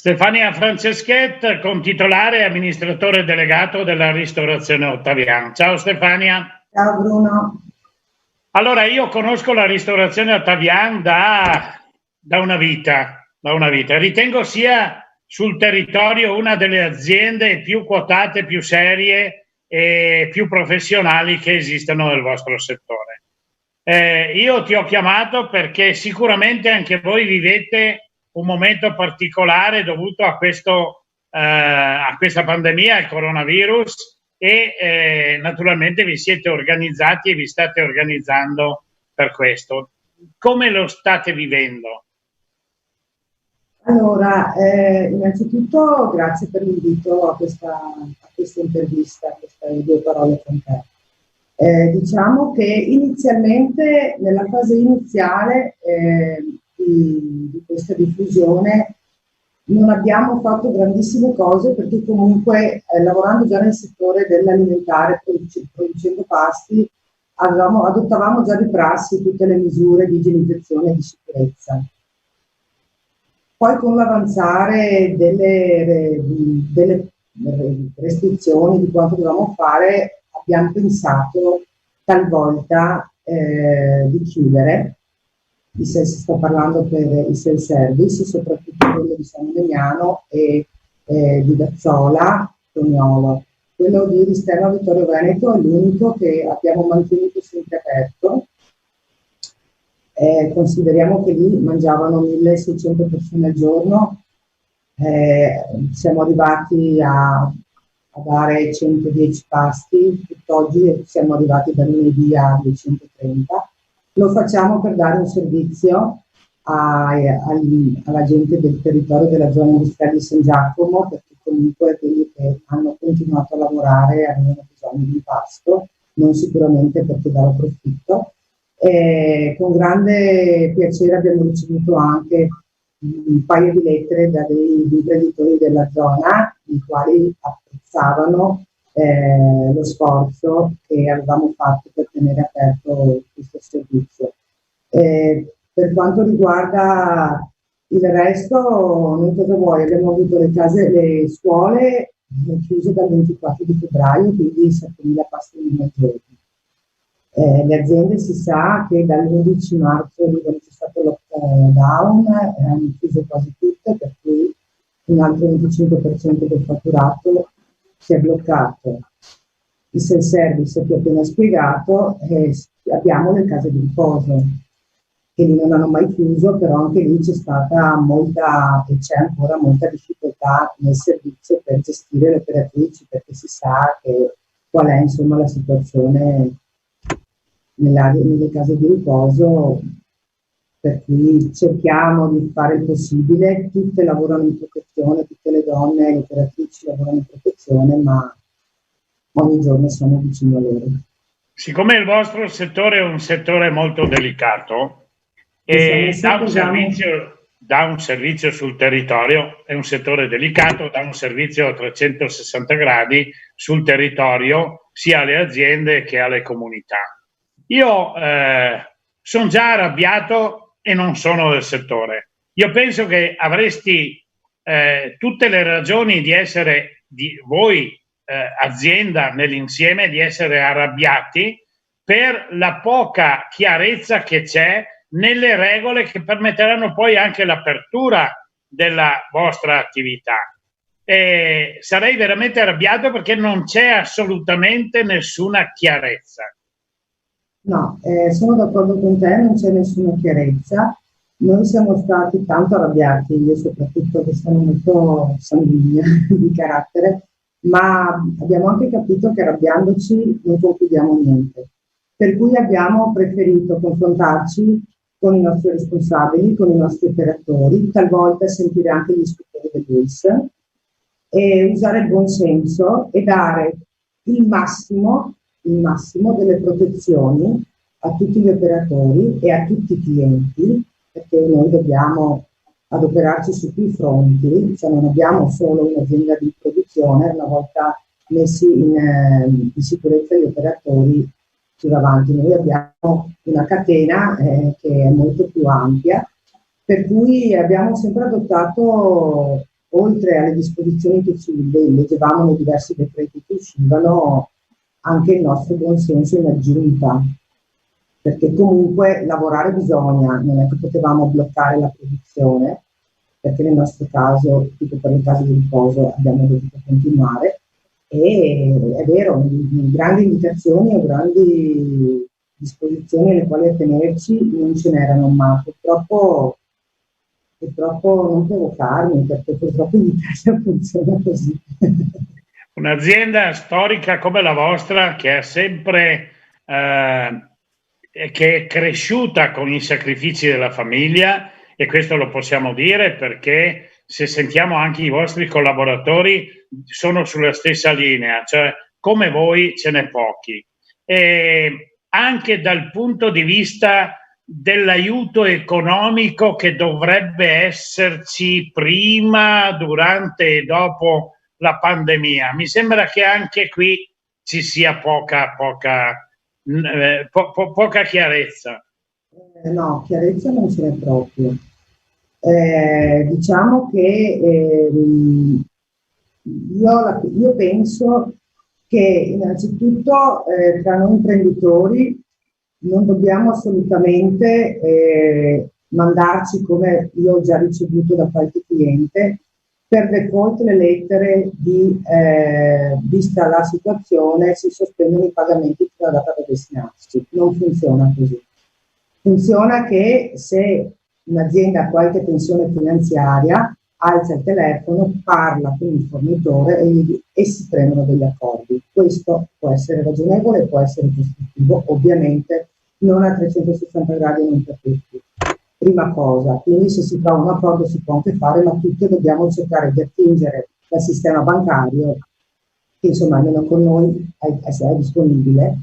Stefania Franceschet, contitolare e amministratore delegato della Ristorazione Ottavian. Ciao Stefania. Ciao Bruno. Allora, io conosco la Ristorazione Ottavian da una vita. Ritengo sia sul territorio una delle aziende più quotate, più serie e più professionali che esistono nel vostro settore. Io ti ho chiamato perché sicuramente anche voi vivete un momento particolare dovuto a questa pandemia, il coronavirus, e naturalmente vi siete organizzati e vi state organizzando per questo. Come lo state vivendo? Allora, innanzitutto grazie per l'invito a questa intervista, a queste due parole con te. Diciamo che inizialmente, nella fase iniziale di questa diffusione, non abbiamo fatto grandissime cose perché comunque lavorando già nel settore dell'alimentare, producendo pasti, adottavamo già di prassi tutte le misure di igienizzazione e di sicurezza. Poi con l'avanzare delle restrizioni di quanto dovevamo fare, abbiamo pensato talvolta di chiudere. Si sta parlando per i self-service, soprattutto quello di San Damiano e di Dazzola, Tognolo. Quello di Risterno Vittorio Veneto è l'unico che abbiamo mantenuto sempre aperto. Consideriamo che lì mangiavano 1600 persone al giorno, siamo arrivati a dare 110 pasti, tutt'oggi siamo arrivati da lunedì a 230. Lo facciamo per dare un servizio alla gente del territorio della zona industriale di San Giacomo, perché comunque quelli che hanno continuato a lavorare avevano bisogno di pasto, non sicuramente perché dava profitto. Con grande piacere abbiamo ricevuto anche un paio di lettere da degli imprenditori della zona, i quali apprezzavano lo sforzo che avevamo fatto per tenere aperto questo servizio. Per quanto riguarda il resto, noi cosa vuoi? Abbiamo avuto le scuole chiuse dal 24 di febbraio, quindi 7.000 pasti al giorno. Le aziende si sa che dall'11 marzo, quando c'è stato il lockdown, hanno chiuso quasi tutte, per cui un altro 25% del fatturato si è bloccato. Il self-service che ho appena spiegato, abbiamo le case di riposo, che lì non hanno mai chiuso, però anche lì c'è stata molta, e c'è ancora molta difficoltà nel servizio per gestire le operatrici, perché si sa qual è insomma la situazione nelle case di riposo, per cui cerchiamo di fare il possibile. Tutte lavorano in protezione, tutte le donne, le operatrici lavorano in protezione, ma ogni giorno siamo vicino a loro. Siccome il vostro settore è un settore molto delicato e dà un servizio sul territorio, è un settore delicato, dà un servizio a 360 gradi sul territorio, sia alle aziende che alle comunità. Io sono già arrabbiato e non sono del settore. Io penso che avresti tutte le ragioni di essere, voi azienda nell'insieme, di essere arrabbiati per la poca chiarezza che c'è nelle regole che permetteranno poi anche l'apertura della vostra attività. Sarei veramente arrabbiato perché non c'è assolutamente nessuna chiarezza. No, sono d'accordo con te, non c'è nessuna chiarezza. Noi siamo stati tanto arrabbiati, io soprattutto, che sono molto sanguigna di carattere, ma abbiamo anche capito che arrabbiandoci non concludiamo niente. Per cui abbiamo preferito confrontarci con i nostri responsabili, con i nostri operatori, talvolta sentire anche gli ispettori dell'UIS e usare il buon senso e dare il massimo delle protezioni a tutti gli operatori e a tutti i clienti, perché noi dobbiamo adoperarci su più fronti, cioè non abbiamo solo un'azienda di produzione, una volta messi in sicurezza gli operatori più avanti. Noi abbiamo una catena che è molto più ampia, per cui abbiamo sempre adottato oltre alle disposizioni che ci leggevamo nei diversi decreti che uscivano, anche il nostro buon senso in aggiunta, perché comunque lavorare bisogna, non è che potevamo bloccare la produzione, perché nel nostro caso, tipo per il caso di riposo, abbiamo dovuto continuare, e è vero, grandi indicazioni o grandi disposizioni alle quali attenerci non ce n'erano, ma purtroppo non provocarmi, perché purtroppo in Italia funziona così. Un'azienda storica come la vostra, che è sempre che è cresciuta con i sacrifici della famiglia, e questo lo possiamo dire perché se sentiamo anche i vostri collaboratori sono sulla stessa linea, cioè come voi ce n'è pochi. E anche dal punto di vista dell'aiuto economico che dovrebbe esserci prima, durante e dopo la pandemia. Mi sembra che anche qui ci sia poca chiarezza. No, chiarezza non ce n'è proprio. Diciamo che io penso che innanzitutto tra noi imprenditori non dobbiamo assolutamente mandarci, come io ho già ricevuto da qualche cliente, per default le lettere di vista la situazione si sospendono i pagamenti fino alla data da destinarsi. Non funziona così. Funziona che se un'azienda ha qualche tensione finanziaria, alza il telefono, parla con il fornitore e si prendono degli accordi. Questo può essere ragionevole, può essere costruttivo, ovviamente non a 360 gradi e non per tutti. Prima cosa, quindi se si trova un accordo si può anche fare, ma tutti dobbiamo cercare di attingere dal sistema bancario, che insomma almeno con noi è disponibile,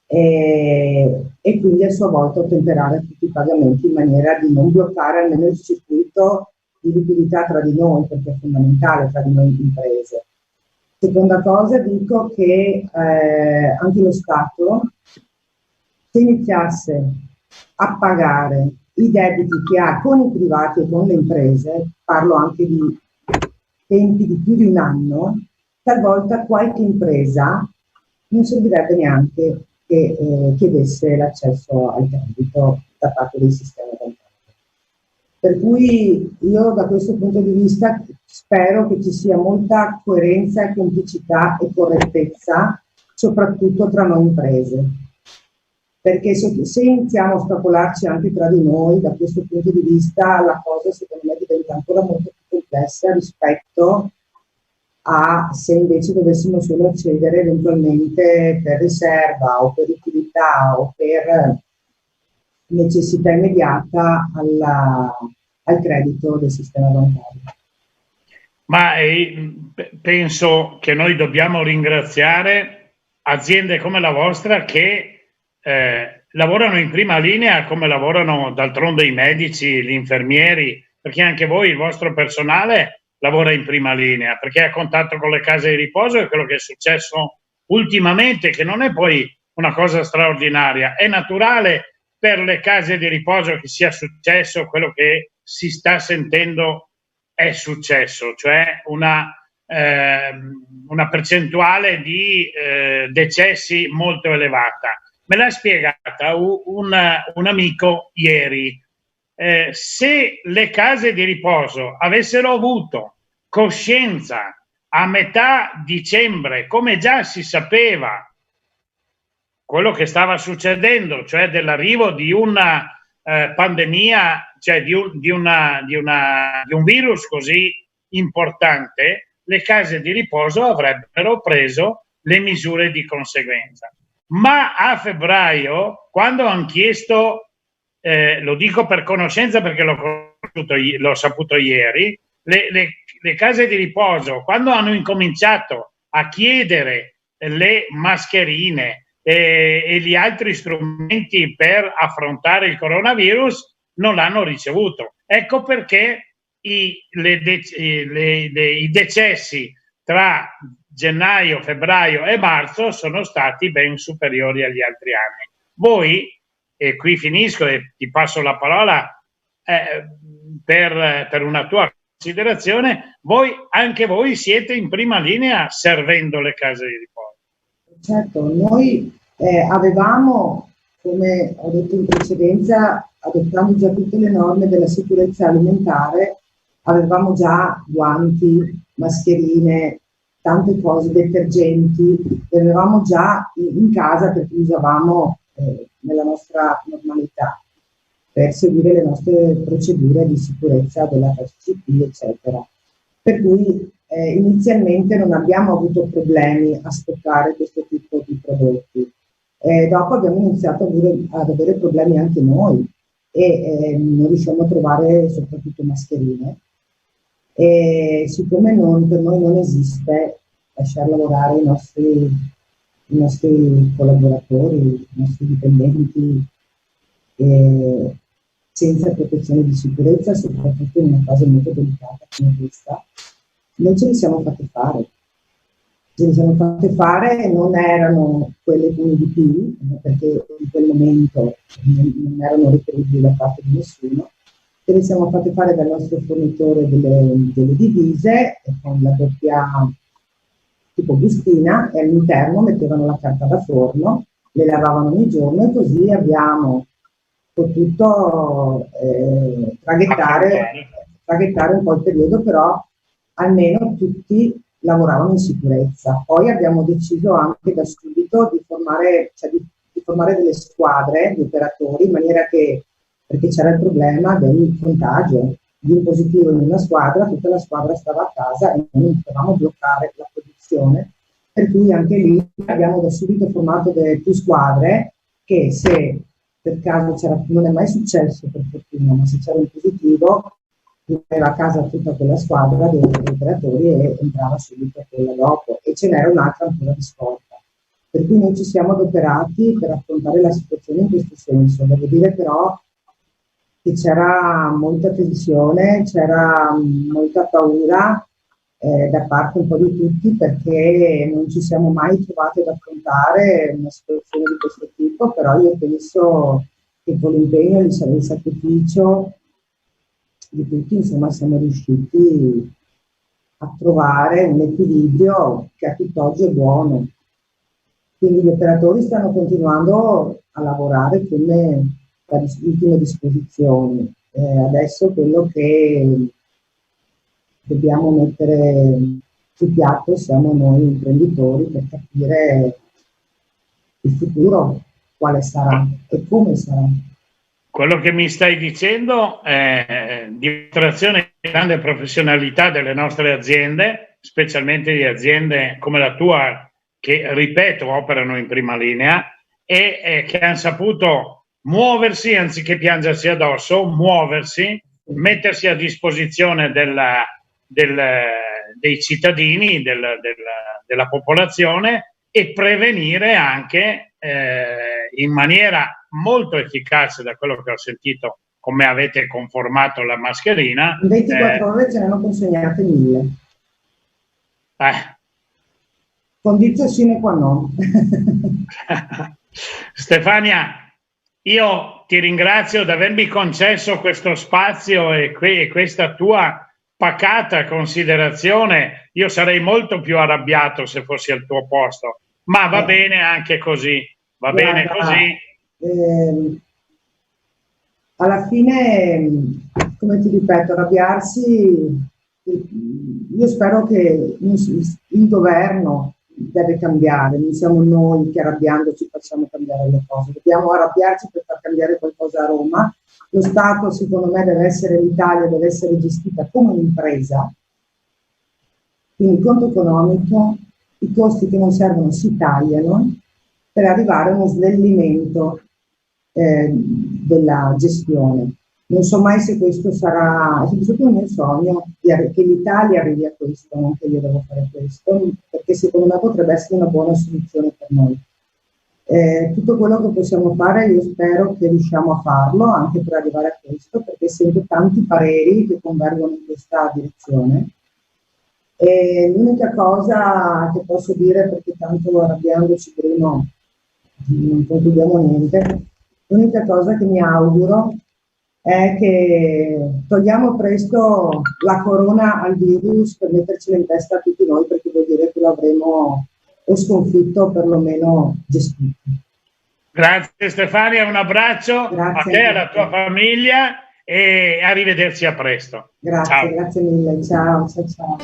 e quindi a sua volta ottemperare tutti i pagamenti in maniera di non bloccare almeno il circuito di liquidità tra di noi, perché è fondamentale tra di noi imprese. Seconda cosa, dico che anche lo Stato, se iniziasse a pagare i debiti che ha con i privati e con le imprese, parlo anche di tempi di più di un anno, talvolta qualche impresa non servirebbe neanche che chiedesse l'accesso al credito da parte del sistema bancario. Per cui io da questo punto di vista spero che ci sia molta coerenza, complicità e correttezza, soprattutto tra noi imprese. Perché se iniziamo a ostacolarci anche tra di noi, da questo punto di vista, la cosa secondo me diventa ancora molto più complessa rispetto a se invece dovessimo solo accedere eventualmente per riserva o per liquidità o per necessità immediata al credito del sistema bancario. Ma penso che noi dobbiamo ringraziare aziende come la vostra che lavorano in prima linea, come lavorano d'altronde i medici, gli infermieri, perché anche voi, il vostro personale, lavora in prima linea, perché è a contatto con le case di riposo, è quello che è successo ultimamente, che non è poi una cosa straordinaria. È naturale per le case di riposo che sia successo quello che si sta sentendo è successo, cioè una percentuale di decessi molto elevata. Me l'ha spiegata un amico ieri. Se le case di riposo avessero avuto coscienza a metà dicembre, come già si sapeva, quello che stava succedendo, cioè dell'arrivo di una pandemia, cioè di un virus così importante, le case di riposo avrebbero preso le misure di conseguenza. Ma a febbraio, quando hanno chiesto, lo dico per conoscenza perché l'ho saputo ieri, le case di riposo, quando hanno incominciato a chiedere le mascherine e gli altri strumenti per affrontare il coronavirus, non l'hanno ricevuto. Ecco perché i decessi tra gennaio, febbraio e marzo sono stati ben superiori agli altri anni. Voi, qui finisco e ti passo la parola, per una tua considerazione, anche voi siete in prima linea servendo le case di riposo. Certo, noi avevamo, come ho detto in precedenza, adottando già tutte le norme della sicurezza alimentare, avevamo già guanti, mascherine, tante cose, detergenti, le avevamo già in casa perché li usavamo nella nostra normalità per seguire le nostre procedure di sicurezza della FCP, eccetera. Per cui inizialmente non abbiamo avuto problemi a stoccare questo tipo di prodotti. Dopo abbiamo iniziato ad avere problemi anche noi e non riusciamo a trovare soprattutto mascherine. E siccome per noi non esiste lasciar lavorare i nostri collaboratori, i nostri dipendenti senza protezione di sicurezza, soprattutto in una fase molto delicata come questa, noi ce li siamo fatte fare. Ce li siamo fatte fare, non erano quelle con i DP, perché in quel momento non erano reperibili da parte di nessuno. Ce le siamo fatte fare dal nostro fornitore delle divise, con la doppia tipo bustina, e all'interno mettevano la carta da forno, le lavavano ogni giorno e così abbiamo potuto traghettare un po' il periodo, però almeno tutti lavoravano in sicurezza. Poi abbiamo deciso anche da subito di formare delle squadre di operatori in maniera che, perché c'era il problema del contagio, di un positivo in una squadra, tutta la squadra stava a casa e non potevamo bloccare la produzione, per cui anche lì abbiamo da subito formato più squadre che, se per caso non è mai successo per fortuna, ma se c'era un positivo, aveva a casa tutta quella squadra dei operatori e entrava subito a quella dopo, e ce n'era un'altra ancora di scorta. Per cui noi ci siamo adoperati per affrontare la situazione in questo senso. Devo dire però che c'era molta tensione, c'era molta paura da parte un po' di tutti, perché non ci siamo mai trovati ad affrontare una situazione di questo tipo, però io penso che con l'impegno e il sacrificio di tutti, insomma, siamo riusciti a trovare un equilibrio che a tutt'oggi è buono. Quindi gli operatori stanno continuando a lavorare come da ultime disposizioni. Adesso quello che dobbiamo mettere sul piatto siamo noi imprenditori, per capire il futuro quale sarà e come sarà. Quello che mi stai dicendo è dimostrazione di grande professionalità delle nostre aziende, specialmente di aziende come la tua, che, ripeto, operano in prima linea e che hanno saputo muoversi anziché piangersi addosso, muoversi, mettersi a disposizione dei cittadini, della popolazione, e prevenire anche in maniera molto efficace, da quello che ho sentito, come avete conformato la mascherina. In 24 ore ce ne hanno consegnate 1000. Condizio sine qua non. Stefania, io ti ringrazio di avermi concesso questo spazio e questa tua pacata considerazione. Io sarei molto più arrabbiato se fossi al tuo posto, ma va bene anche così, va bene così. Alla fine, come ti ripeto, arrabbiarsi, io spero che il governo deve cambiare, non siamo noi che arrabbiandoci facciamo cambiare le cose, dobbiamo arrabbiarci per far cambiare qualcosa a Roma. Lo Stato, secondo me, l'Italia deve essere gestita come un'impresa, quindi il conto economico, i costi che non servono si tagliano per arrivare a uno snellimento della gestione. Non so mai se questo sarà, è stato il mio sogno che l'Italia arrivi a questo, non che io devo fare questo, perché secondo me potrebbe essere una buona soluzione per noi. Tutto quello che possiamo fare, io spero che riusciamo a farlo anche per arrivare a questo, perché sento tanti pareri che convergono in questa direzione. E l'unica cosa che posso dire, perché tanto arrabbiandoci non concludiamo niente, l'unica cosa che mi auguro è che togliamo presto la corona al virus per mettercela in testa a tutti noi, perché vuol dire che lo avremo o sconfitto o perlomeno gestito. Grazie Stefania, un abbraccio. Grazie a te e alla tua famiglia e arrivederci a presto. Grazie, ciao. Grazie mille, ciao, ciao, ciao.